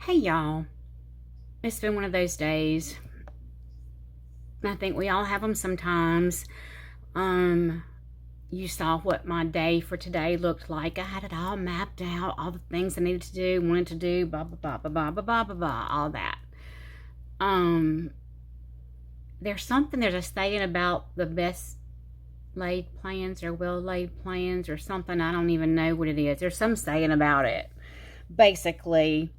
Hey y'all, it's been one of those days. I think we all have them sometimes. You saw what my day for today looked like. I had it all mapped out, all the things I needed to do, wanted to do, blah blah blah blah blah blah blah blah blah, all that. Um, there's a saying about the best laid plans or well laid plans or something. I don't even know what it is. There's some saying about it. Basically,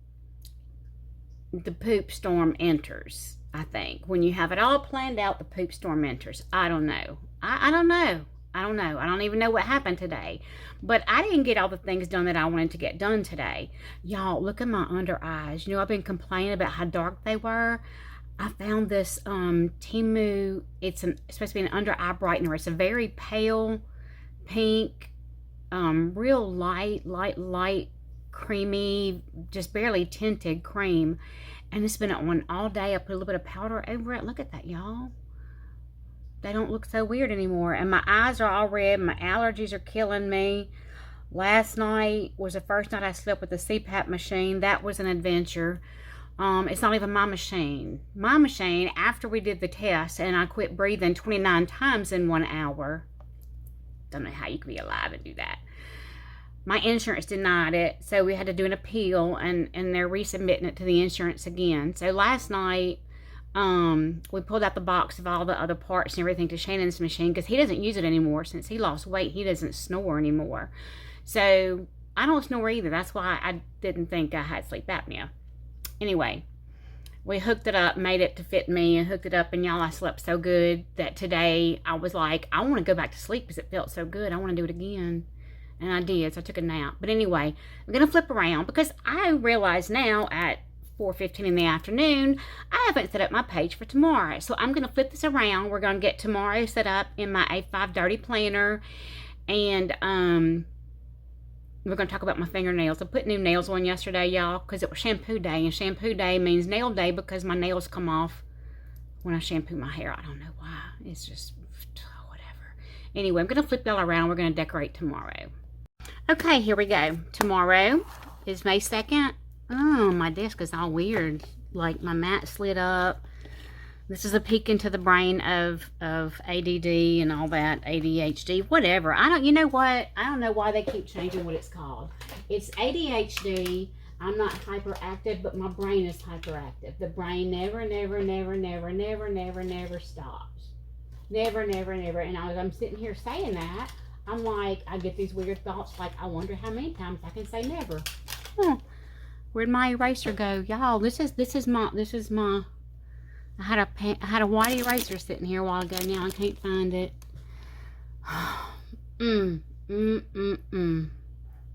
the poop storm enters. I think when you have it all planned out, the poop storm enters. I don't know. I don't know. I don't know. I don't even know what happened today. But I didn't get all the things done that I wanted to get done today. Y'all, look at my under eyes. You know, I've been complaining about how dark they were. I found this Timu. It's supposed to be an under eye brightener. It's a very pale pink, real light, creamy, just barely tinted cream. And it's been on all day. I put a little bit of powder over it. Look at that, y'all. They don't look so weird anymore. And my eyes are all red. My allergies are killing me. Last night was the first night I slept with the CPAP machine. That was an adventure. It's not even my machine. My machine, after we did the test and I quit breathing 29 times in 1 hour. Don't know how you could be alive and do that. My insurance denied it, so we had to do an appeal, and they're resubmitting it to the insurance again. So last night, we pulled out the box of all the other parts and everything to Shannon's machine, because he doesn't use it anymore. Since he lost weight, he doesn't snore anymore. So I don't snore either. That's why I didn't think I had sleep apnea. Anyway, we hooked it up, made it to fit me, and hooked it up, and y'all, I slept so good that today I was like, I want to go back to sleep because it felt so good. I want to do it again. And I did, so I took a nap. But anyway, I'm going to flip around because I realize now at 4:15 in the afternoon, I haven't set up my page for tomorrow. So I'm going to flip this around. We're going to get tomorrow set up in my A5 Dirty Planner. And we're going to talk about my fingernails. I put new nails on yesterday, y'all, because it was shampoo day. And shampoo day means nail day because my nails come off when I shampoo my hair. I don't know why. It's just whatever. Anyway, I'm going to flip y'all around. We're going to decorate tomorrow. Okay, here we go. Tomorrow is May 2nd. Oh, my desk is all weird. Like, my mat slid up. This is a peek into the brain of ADD and all that, ADHD, whatever. You know what? I don't know why they keep changing what it's called. It's ADHD. I'm not hyperactive, but my brain is hyperactive. The brain never stops. Never. And as I'm sitting here saying that, I'm like, I get these weird thoughts like, I wonder how many times I can say never. Where'd my eraser go? Y'all, this is my, I had a white eraser sitting here a while ago. Now I can't find it.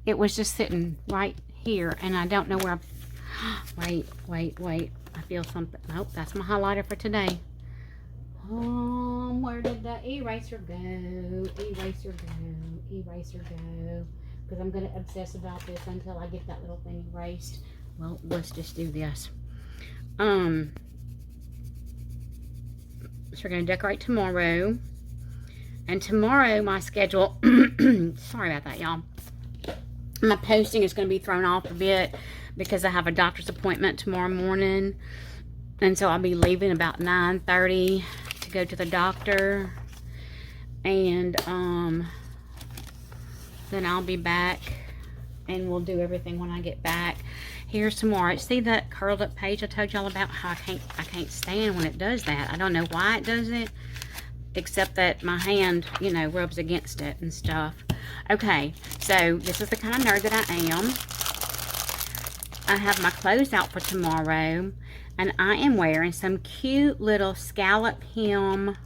It was just sitting right here, and I don't know where wait. I feel something. Nope, that's my highlighter for today. Where did the eraser go? Eraser go. Because I'm going to obsess about this until I get that little thing erased. Well, let's just do this. So we're going to decorate tomorrow. And tomorrow, my schedule... sorry about that, y'all. My posting is going to be thrown off a bit because I have a doctor's appointment tomorrow morning. And so I'll be leaving about 9:30 to go to the doctor. And then I'll be back and we'll do everything when I get back. Here's tomorrow. See that curled up page I told y'all about? How I can't stand when it does that. I don't know why it does it, except that my hand, you know, rubs against it and stuff. Okay, so this is the kind of nerd that I am. I have my clothes out for tomorrow, and I am wearing some cute little scallop hem,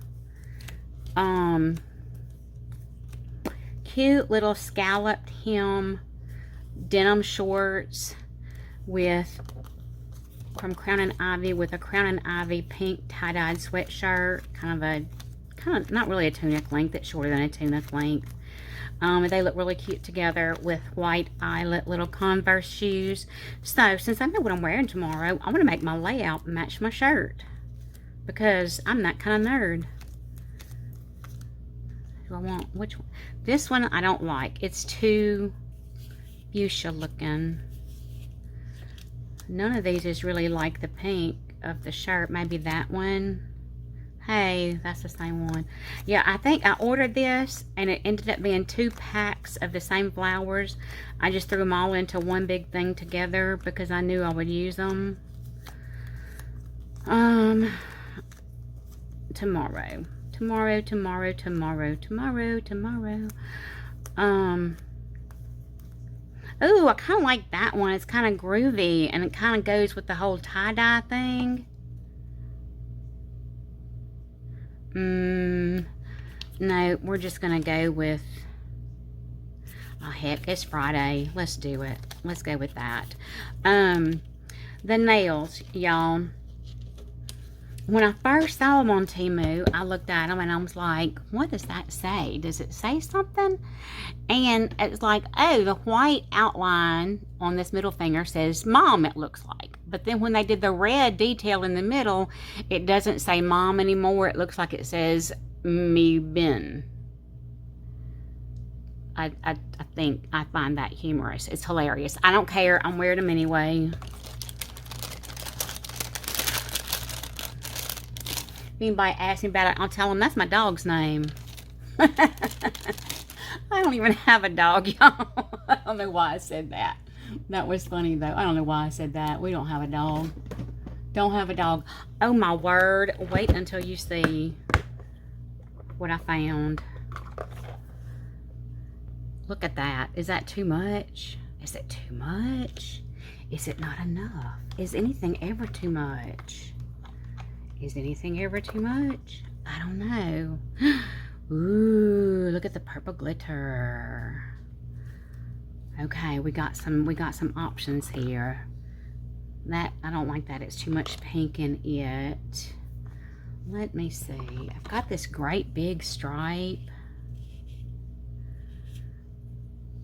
denim shorts from Crown and Ivy, with a Crown and Ivy pink tie-dyed sweatshirt, kind of not really a tunic length, it's shorter than a tunic length. They look really cute together with white eyelet little Converse shoes. So since I know what I'm wearing tomorrow, I want to make my layout match my shirt because I'm that kind of nerd. Do I want which one? This one I don't like. It's too fuchsia looking. None of these is really like the pink of the shirt. Maybe that one. Hey, that's the same one. Yeah, I think I ordered this and it ended up being 2 packs of the same flowers. I just threw them all into one big thing together because I knew I would use them. Tomorrow. Oh, I kind of like that one. It's kind of groovy and it kind of goes with the whole tie-dye thing. No, we're just gonna go with, oh heck, it's Friday. Let's do it. Let's go with that. The nails, y'all. When I first saw them on Temu, I looked at them and I was like, what does that say? Does it say something? And it's like, oh, the white outline on this middle finger says mom, it looks like. But then when they did the red detail in the middle, it doesn't say mom anymore. It looks like it says me bin. I think I find that humorous. It's hilarious. I don't care. I'm wearing them anyway. If anybody asks me about it, I'll tell them that's my dog's name. I don't even have a dog, y'all. I don't know why I said that. That was funny, though. I don't know why I said that. We don't have a dog. Don't have a dog. Oh, my word. Wait until you see what I found. Look at that. Is that too much? Is it too much? Is it not enough? Is anything ever too much? Is anything ever too much? I don't know. Ooh, look at the purple glitter. Okay, we got some options here. That, I don't like that. It's too much pink in it. Let me see. I've got this great big stripe.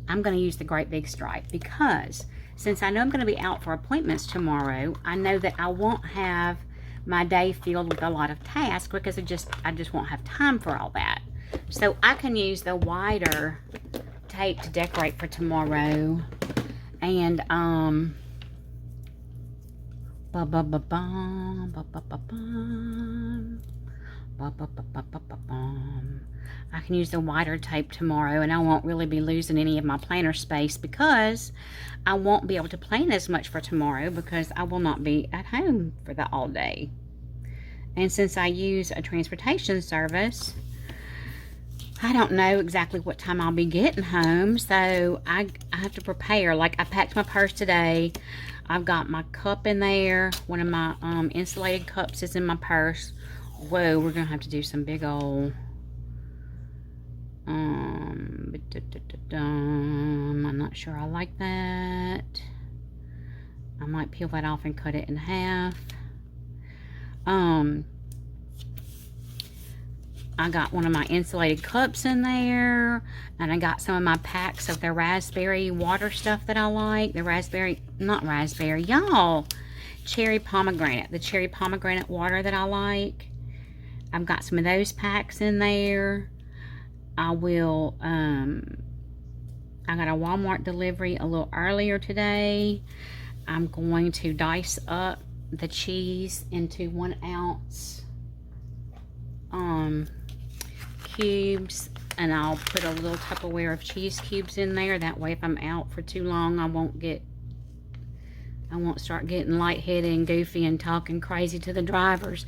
I'm going to use the great big stripe because since I know I'm going to be out for appointments tomorrow, I know that I won't have my day filled with a lot of tasks because I just won't have time for all that. So I can use the wider tape to decorate for tomorrow. And I can use the wider tape tomorrow and I won't really be losing any of my planner space because I won't be able to plan as much for tomorrow because I will not be at home for the all day. And since I use a transportation service, I don't know exactly what time I'll be getting home, so I have to prepare. Like, I packed my purse today. I've got my cup in there. One of my insulated cups is in my purse. Whoa, we're going to have to do some big old... I'm not sure I like that. I might peel that off and cut it in half. I got one of my insulated cups in there, and I got some of my packs of the raspberry water stuff that I like. The raspberry, not raspberry, y'all, cherry pomegranate, the cherry pomegranate water that I like. I've got some of those packs in there. I will, I got a Walmart delivery a little earlier today. I'm going to dice up the cheese into 1 ounce cubes, and I'll put a little Tupperware of cheese cubes in there. That way if I'm out for too long, I won't start getting lightheaded and goofy and talking crazy to the drivers,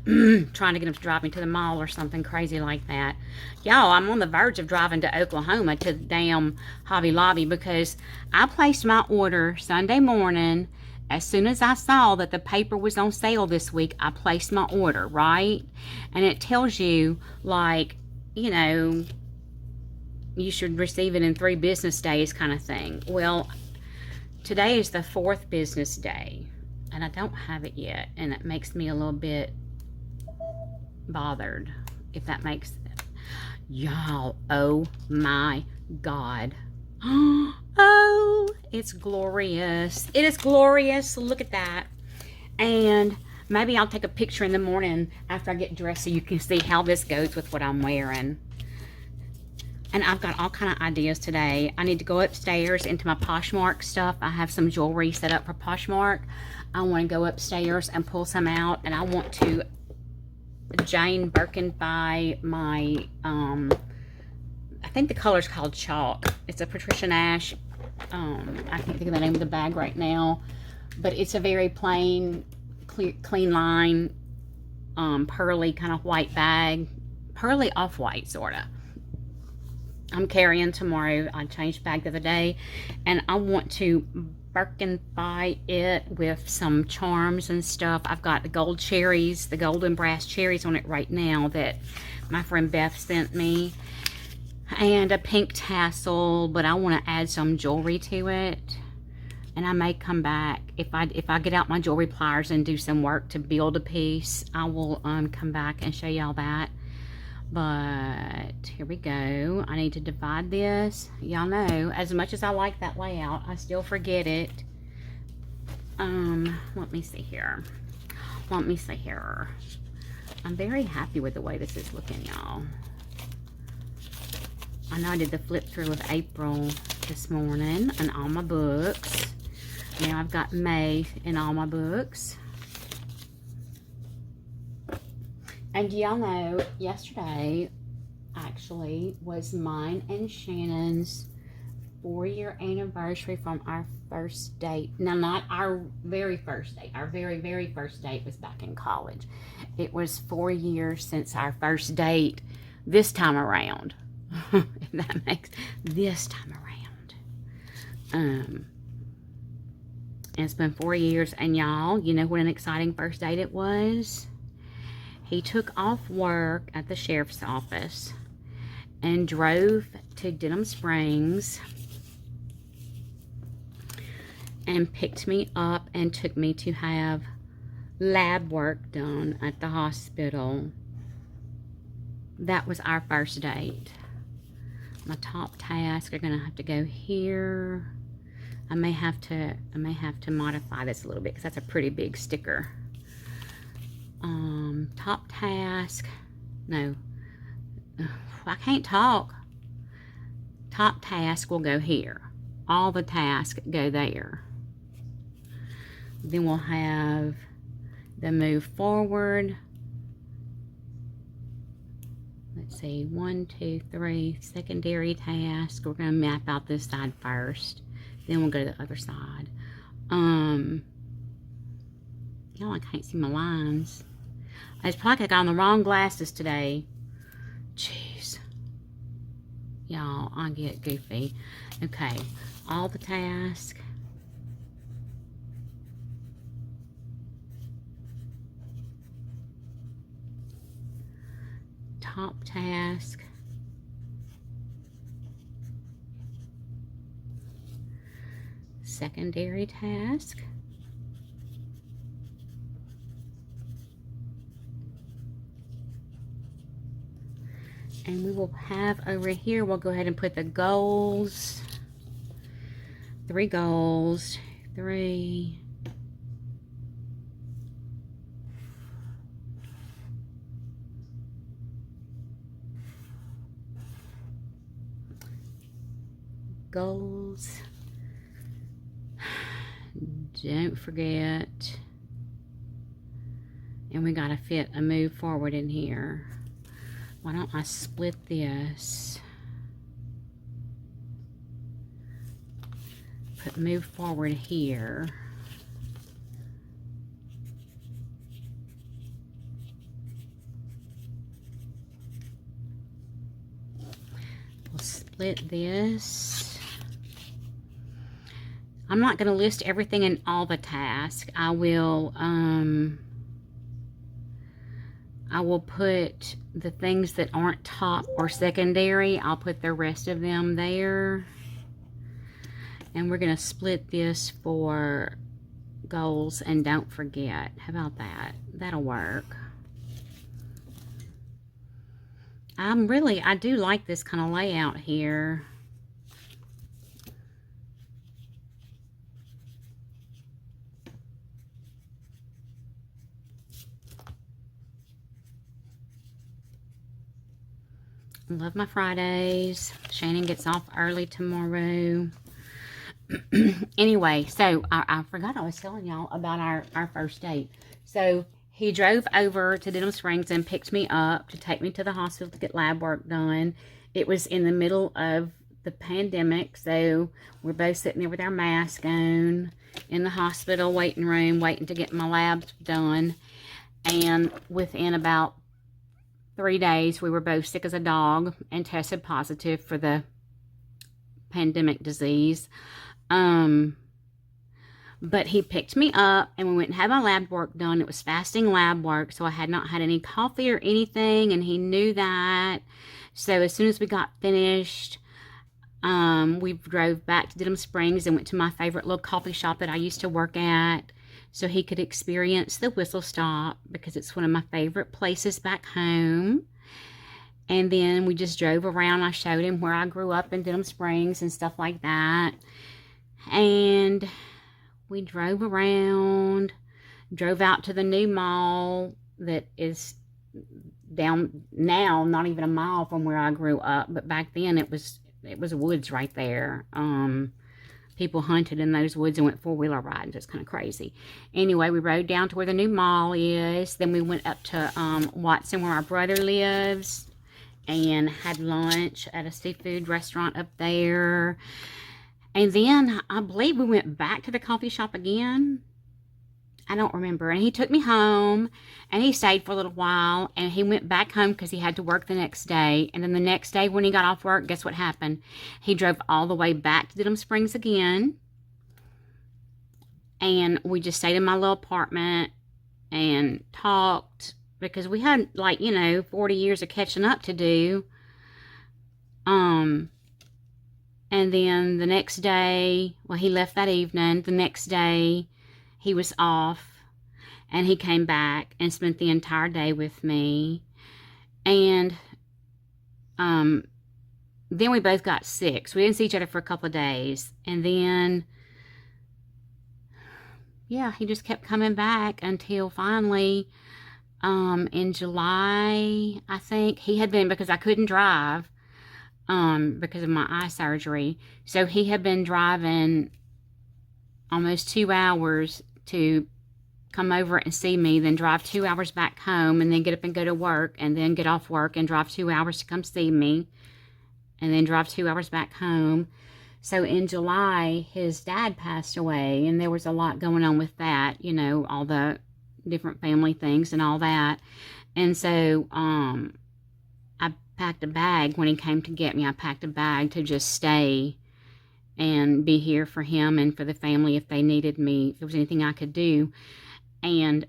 trying to get them to drive me to the mall or something crazy like that. Y'all, I'm on the verge of driving to Oklahoma to the damn Hobby Lobby because I placed my order Sunday morning. As soon as I saw that the paper was on sale this week, I placed my order, right? And it tells you, like, you know, you should receive it in 3 business days kind of thing. Well, today is the 4th business day, and I don't have it yet, and it makes me a little bit bothered, if that makes sense. Y'all, oh my God. Oh, it's glorious. It is glorious. Look at that. And maybe I'll take a picture in the morning after I get dressed so you can see how this goes with what I'm wearing. And I've got all kind of ideas today. I need to go upstairs into my Poshmark stuff. I have some jewelry set up for Poshmark. I want to go upstairs and pull some out, and I want to Jane Birkenby my, I think the color's called Chalk. It's a Patricia Nash. I can't think of the name of the bag right now, but it's a very plain, clean line, pearly kind of white bag. Pearly off-white, sort of. I'm carrying tomorrow. I changed bag the other day, and I want to Birkenby it with some charms and stuff. I've got the gold cherries, the golden brass cherries on it right now that my friend Beth sent me, and a pink tassel, but I want to add some jewelry to it. And I may come back if I get out my jewelry pliers and do some work to build a piece. I will come back and show y'all that. But here we go. I need to divide this. Y'all know, as much as I like that layout, I still forget it. Let me see here. Let me see here. I'm very happy with the way this is looking, y'all. I know I did the flip through of April this morning and all my books. Now I've got May in all my books. And y'all know, yesterday actually was mine and Shannon's 4-year anniversary from our first date. Now, not our very first date. Our very, very first date was back in college. It was 4 years since our first date this time around. If that makes this time around. And it's been 4 years, and y'all, you know what an exciting first date it was? He took off work at the sheriff's office and drove to Denham Springs and picked me up and took me to have lab work done at the hospital. That was our first date. My top tasks are gonna have to go here. I may have to modify this a little bit because that's a pretty big sticker. Top task, no, I can't talk. Top task will go here. All the tasks go there. Then we'll have the move forward. Let's see, 1, 2, 3, secondary task. We're gonna map out this side first. Then we'll go to the other side. Y'all, I can't see my lines. It's probably I got on the wrong glasses today. Jeez. Y'all, I get goofy. Okay, all the tasks. Top task. Secondary task. And we will have over here, we'll go ahead and put the goals. 3 goals. 3. Goals. Don't forget. And we gotta fit a move forward in here. Why don't I split this? Put move forward here. We'll split this. I'm not going to list everything in all the tasks. I will put the things that aren't top or secondary. I'll put the rest of them there. And we're going to split this for goals and don't forget. How about that? That'll work. I do like this kind of layout here. Love my Fridays. Shannon gets off early tomorrow. Anyway, so I forgot I was telling y'all about our first date. So he drove over to Denham Springs and picked me up to take me to the hospital to get lab work done. It was in the middle of the pandemic, so we're both sitting there with our mask on in the hospital waiting room, waiting to get my labs done. And within about 3 days, we were both sick as a dog and tested positive for the pandemic disease. But he picked me up and we went and had my lab work done. It was fasting lab work, so I had not had any coffee or anything, and he knew that. So as soon as we got finished, we drove back to Denham Springs and went to my favorite little coffee shop that I used to work at so he could experience the whistle stop because it's one of my favorite places back home. And then we just drove around. I showed him where I grew up in Denham Springs and stuff like that. And we drove around, drove out to the new mall that is down now, not even a mile from where I grew up. But back then it was woods right there. People hunted in those woods and went four-wheeler riding. It's kind of crazy. Anyway, we rode down to where the new mall is. Then we went up to Watson, where our brother lives, and had lunch at a seafood restaurant up there. And then I believe we went back to the coffee shop again. I don't remember. And he took me home, and he stayed for a little while, and he went back home because he had to work the next day. And then the next day when he got off work, guess what happened? He drove all the way back to Denham Springs again. And we just stayed in my little apartment and talked because we had, 40 years of catching up to do. And then the next day, well, he left that evening. The next day, he was off, and he came back and spent the entire day with me. And then we both got sick, so we didn't see each other for a couple of days. And then, yeah, he just kept coming back until finally, in July, I think, he had been, because I couldn't drive, because of my eye surgery. So he had been driving almost 2 hours to come over and see me, then drive 2 hours back home, and then get up and go to work, and then get off work and drive 2 hours to come see me, and then drive 2 hours back home. So in July, his dad passed away, and there was a lot going on with that, all the different family things and all that. And so, I packed a bag when he came to get me. I packed a bag to just stay and be here for him and for the family if they needed me, if there was anything I could do. And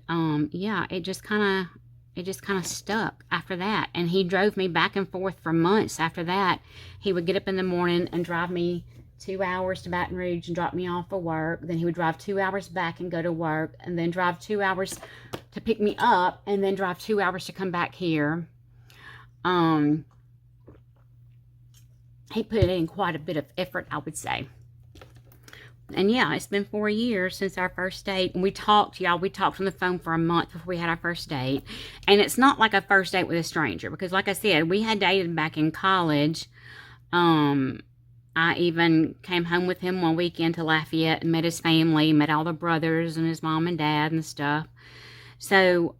yeah, it just kind of stuck after that. And he drove me back and forth for months after that. He would get up in the morning and drive me 2 hours to Baton Rouge and drop me off for work. Then he would drive 2 hours back and go to work, and then drive 2 hours to pick me up, and then drive 2 hours to come back here. He put in quite a bit of effort, I would say. And yeah, it's been 4 years since our first date. And we talked, y'all, we talked on the phone for a month before we had our first date. And it's not like a first date with a stranger, because like I said, we had dated back in college. I even came home with him one weekend to Lafayette and met his family, met all the brothers and his mom and dad and stuff. So,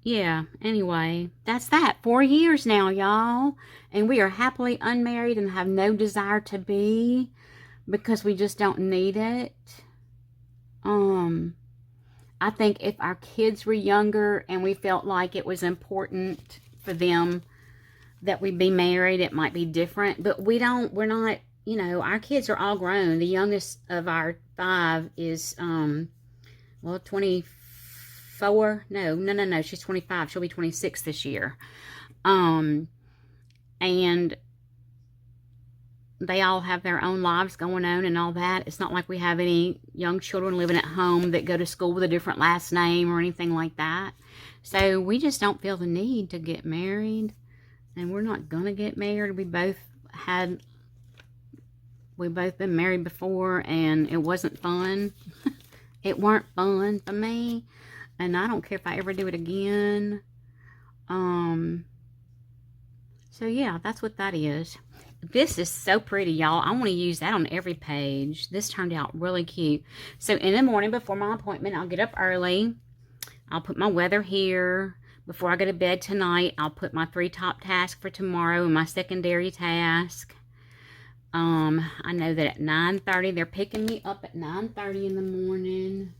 yeah, anyway, that's that. 4 years now, y'all. And we are happily unmarried and have no desire to be, because we just don't need it. I think if our kids were younger and we felt like it was important for them that we be married, it might be different. But we're not, our kids are all grown. The youngest of our 5 is, 24. No, she's 25. She'll be 26 this year. And they all have their own lives going on and all that. It's not like we have any young children living at home that go to school with a different last name or anything like that. So we just don't feel the need to get married. And we're not going to get married. We both been married before, and it wasn't fun. It weren't fun for me. And I don't care if I ever do it again. So yeah, that's what that is. This is so pretty, y'all. I want to use that on every page. This turned out really cute. So in the morning before my appointment, I'll get up early. I'll put my weather here. Before I go to bed tonight, I'll put my 3 top tasks for tomorrow and my secondary task. I know that at 9:30, they're picking me up at 9:30 in the morning.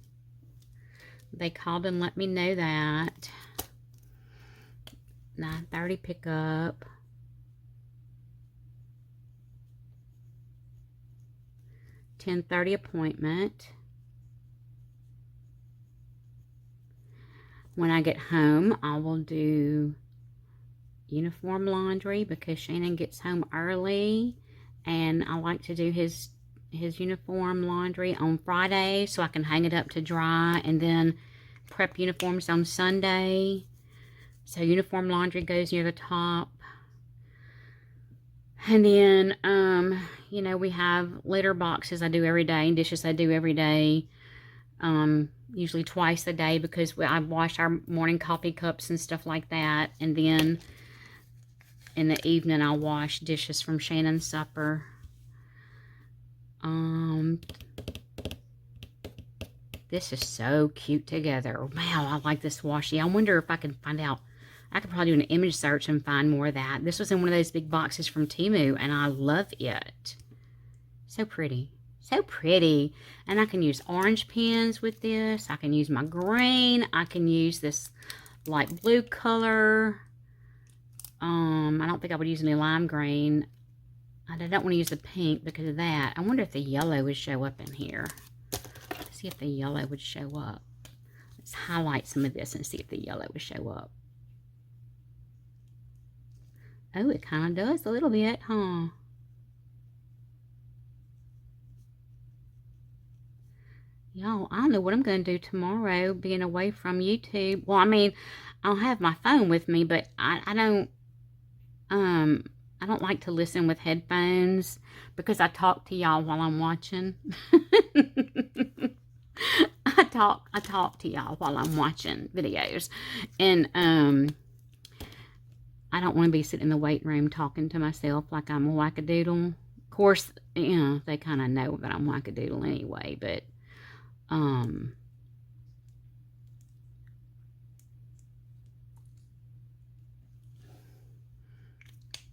They called and let me know that. 9:30 pickup. 10:30 appointment. When I get home, I will do uniform laundry because Shannon gets home early, and I like to do his uniform laundry on Friday so I can hang it up to dry and then prep uniforms on Sunday. So uniform laundry goes near the top. And then, you know, we have litter boxes I do every day and dishes I do every day. Usually twice a day because I wash our morning coffee cups and stuff like that. And then in the evening, I'll wash dishes from Shannon's supper. This is so cute together. Wow, I like this washi. I wonder if I can find out. I could probably do an image search and find more of that. This was in one of those big boxes from Temu, and I love it. So pretty. So pretty. And I can use orange pens with this. I can use my green. I can use this light blue color. I don't think I would use any lime green. I don't want to use the pink because of that. I wonder if the yellow would show up in here. Let's see if the yellow would show up. Let's highlight some of this and see if the yellow would show up. Oh, it kind of does a little bit, huh? Y'all, I don't know what I'm going to do tomorrow, being away from YouTube. Well, I mean, I'll have my phone with me, but I don't like to listen with headphones because I talk to y'all while I'm watching. I talk to y'all while I'm watching videos. And, I don't want to be sitting in the waiting room talking to myself like I'm a wackadoodle. Of course, you know, they kind of know that I'm wackadoodle anyway, but,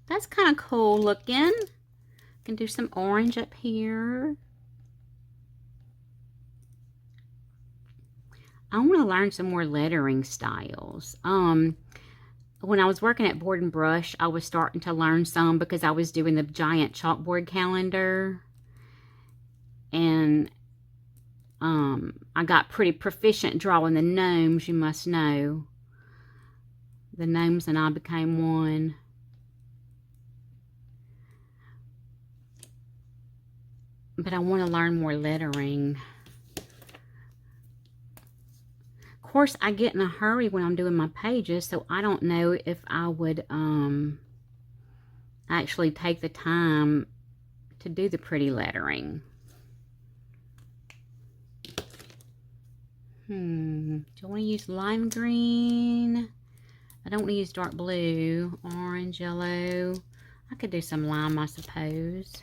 that's kind of cool looking. Can do some orange up here. I want to learn some more lettering styles. When I was working at Board and Brush, I was starting to learn some because I was doing the giant chalkboard calendar. And I got pretty proficient drawing the gnomes, you must know. The gnomes and I became one. But I want to learn more lettering. Of course, I get in a hurry when I'm doing my pages, so I don't know if I would actually take the time to do the pretty lettering. Do I want to use lime green? I don't want to use dark blue, orange, yellow. I could do some lime, I suppose.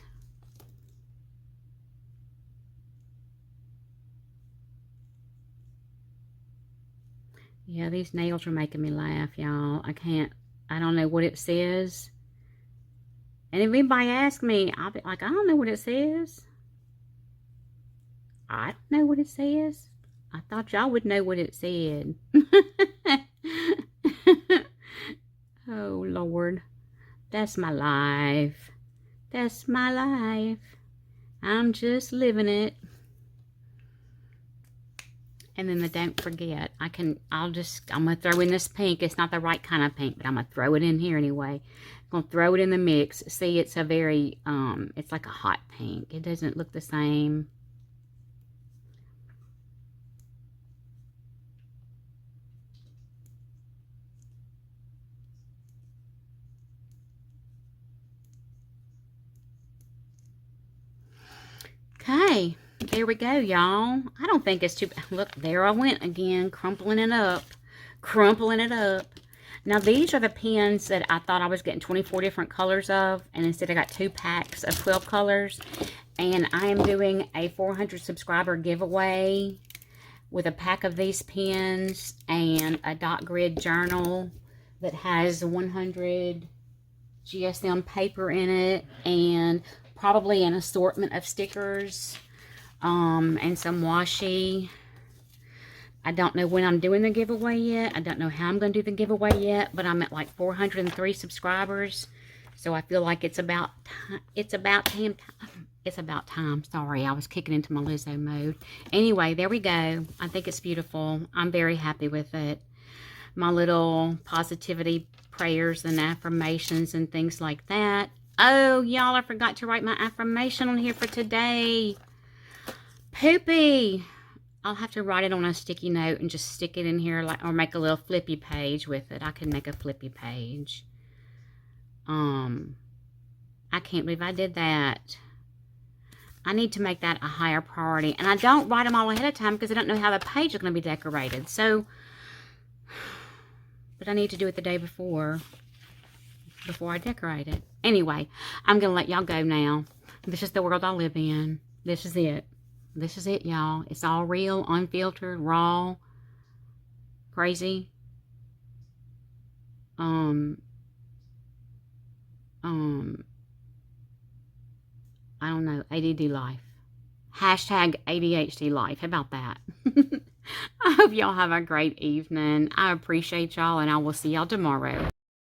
Yeah, these nails are making me laugh, y'all. I don't know what it says. And if anybody asks me, I'll be like, I don't know what it says. I don't know what it says. I thought y'all would know what it said. Oh, Lord. That's my life. That's my life. I'm just living it. And then the don't forget. I'm going to throw in this pink. It's not the right kind of pink, but I'm going to throw it in here anyway. I'm going to throw it in the mix. See, it's a very, it's like a hot pink. It doesn't look the same. Okay. There we go, y'all. I don't think it's too bad. Look, there I went again, crumpling it up. Crumpling it up. Now, these are the pens that I thought I was getting 24 different colors of, and instead I got 2 packs of 12 colors. And I am doing a 400 subscriber giveaway with a pack of these pens and a dot grid journal that has 100 GSM paper in it, and probably an assortment of stickers, and some washi. I don't know when I'm doing the giveaway yet. I don't know how I'm going to do the giveaway yet, but I'm at like 403 subscribers. So I feel like it's about time. Sorry, I was kicking into my Lizzo mode. Anyway, there we go. I think it's beautiful. I'm very happy with it. My little positivity prayers and affirmations and things like that. Oh, y'all, I forgot to write my affirmation on here for today. Poopy. I'll have to write it on a sticky note and just stick it in here, or make a little flippy page with it. I can make a flippy page. I can't believe I did that. I need to make that a higher priority. And I don't write them all ahead of time because I don't know how the page is going to be decorated. So, but I need to do it the day before I decorate it. Anyway, I'm going to let y'all go now. This is the world I live in. This is it. This is it, y'all. It's all real, unfiltered, raw, crazy. I don't know, ADD life. Hashtag ADHD life. How about that? I hope y'all have a great evening. I appreciate y'all, and I will see y'all tomorrow.